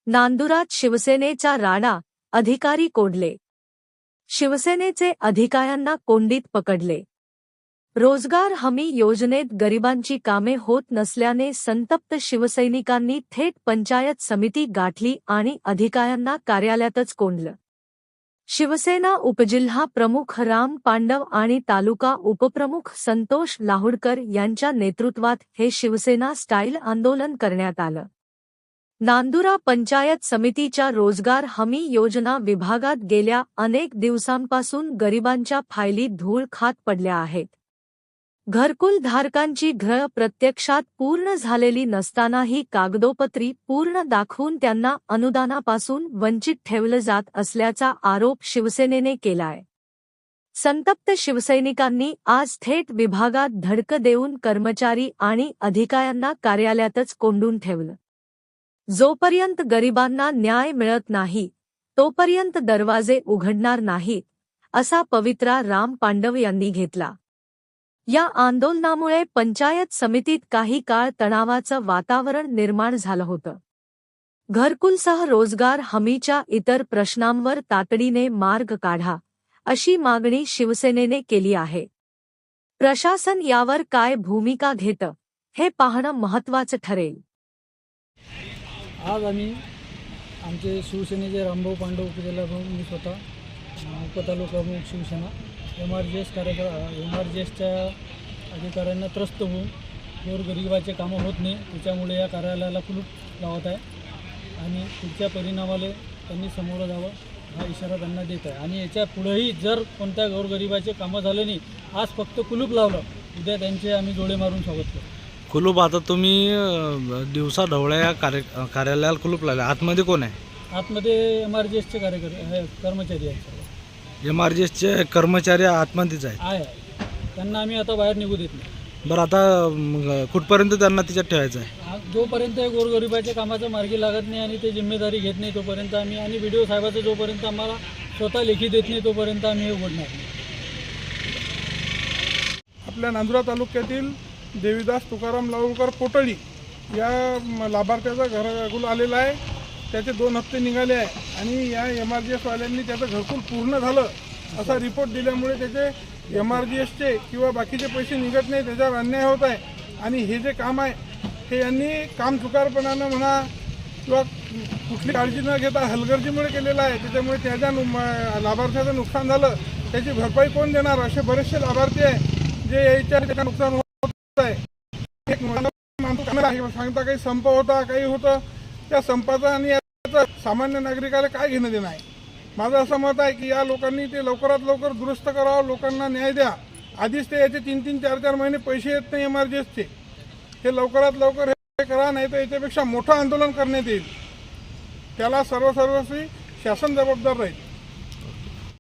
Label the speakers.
Speaker 1: नांदुरात शिवसेनेचा राडा, अधिकारी कोंडले. शिवसेनेचे अधिकाऱ्यांना कोंडीत पकडले. रोजगार हमी योजनेत गरिबांची कामे होत नसल्याने संतप्त शिवसैनिकांनी थेट पंचायत समिती गाठली आणि अधिकाऱ्यांना कार्यालयातच कोंडलं. शिवसेना उपजिल्हा प्रमुख राम पांडव आणि तालुका उपप्रमुख संतोष लाहुडकर यांच्या नेतृत्वात हे शिवसेना स्टाईल आंदोलन करण्यात आलं. नांदुरा पंचायत समितीच्या रोजगार हमी योजना विभागात गेल्या अनेक दिवसांपासून गरिबांच्या फायली धूळ खात पडल्या आहेत. घरकुल धारकांची घरं प्रत्यक्षात पूर्ण झालेली नसतानाही कागदोपत्री पूर्ण दाखवून त्यांना अनुदानापासून वंचित ठेवलं जात असल्याचा आरोप शिवसेनेने केलाय. संतप्त शिवसैनिकांनी आज थेट विभागात धडक देऊन कर्मचारी आणि अधिकाऱ्यांना कार्यालयातच कोंडून ठेवलं. जोपर्यंत गरिबांना न्याय मिळत नाही तोपर्यंत दरवाजे उघडणार नाहीत, असा पवित्रा राम पांडव यांनी घेतला. या आंदोलनामुळे पंचायत समितीत काही काळ तणावाचं वातावरण निर्माण झालं होतं. घरकुलसह रोजगार हमीच्या इतर प्रश्नांवर तातडीने मार्ग काढा, अशी मागणी शिवसेनेने केली आहे. प्रशासन यावर काय भूमिका घेतं हे पाहणं महत्त्वाचं ठरेल.
Speaker 2: आज आम्ही आमचे शिवसेनेचे रामभाऊ पांडव उपजिल्हा प्रमुख, मी स्वतः उपतालुका प्रमुख शिवसेना MRGSच्या अधिकाऱ्यांना त्रस्त होऊन गोरगरिबाचे कामं होत नाही त्याच्यामुळे या कार्यालयाला कुलूप लावत आहे आणि पुढच्या परिणामाला त्यांनी समोर जावं हा इशारा त्यांना देत आहे. आणि याच्या पुढेही जर कोणत्या गोरगरिबाचे कामं झाले नाही, आज फक्त कुलूप लावलं, उद्या त्यांचे आम्ही जोडे मारून स्वागत करू.
Speaker 3: कुलूप आता तुम्ही दिवसा ढवळ्या या कार्यालयाला कुलूप लावले, आतमध्ये कोण आहे?
Speaker 2: आतमध्ये MRGSचे कर्मचारी आहेत.
Speaker 3: MRGSचे कर्मचारी आतमध्येच आहेत.
Speaker 2: त्यांना आम्ही आता बाहेर निघू देत नाही.
Speaker 3: बरं, आता कुठपर्यंत त्यांना तिच्यात ठेवायचं आहे?
Speaker 2: जोपर्यंत गोरगरिबाच्या कामाचं मार्गी लागत नाही आणि ते जिम्मेदारी घेत नाही तोपर्यंत आम्ही, आणि BDO साहेबाचं जोपर्यंत आम्हाला स्वतः लेखी देत नाही तोपर्यंत आम्ही हे उघडणार नाही.
Speaker 4: आपल्या नांदुरा तालुक्यातील देवीदास तुकाराम लाऊडकर पोटळी या लाभार्थ्याचा घरकुल आलेला आहे. त्याचे 2 हप्ते निघाले आहे आणि या MRGS वाल्यांनी त्याचं घरकुल पूर्ण झालं असा रिपोर्ट दिल्यामुळे त्याचे MRGSचे किंवा बाकीचे पैसे निघत नाही, त्याच्यावर अन्याय होत आहे. आणि हे जे काम आहे हे यांनी काम चुकारपणानं म्हणा किंवा कुठली काळजी न घेता हलगर्जीमुळे केलेलं आहे. त्याच्यामुळे त्याच्या लाभार्थ्याचं नुकसान झालं, त्याची भरपाई कोण देणार? असे बरेचसे लाभार्थी आहे जे याच्या नुकसान होत आहे. एक माणूस सांगता काही संप होता, काही होतं, त्या संपाचा आणि याचा सामान्य नागरिकाला काय घेणं देणं आहे? माझं असं मत आहे की या लोकांनी ते लवकरात लवकर दुरुस्त करावं, लोकांना न्याय द्या. आधीच ते याचे 3-3, 4-4 महिने पैसे येत नाही MRGSचे. हे लवकरात लवकर हे करा, नाही तर याच्यापेक्षा मोठं आंदोलन करण्यात येईल. त्याला सर्वस्वी शासन जबाबदार राहील.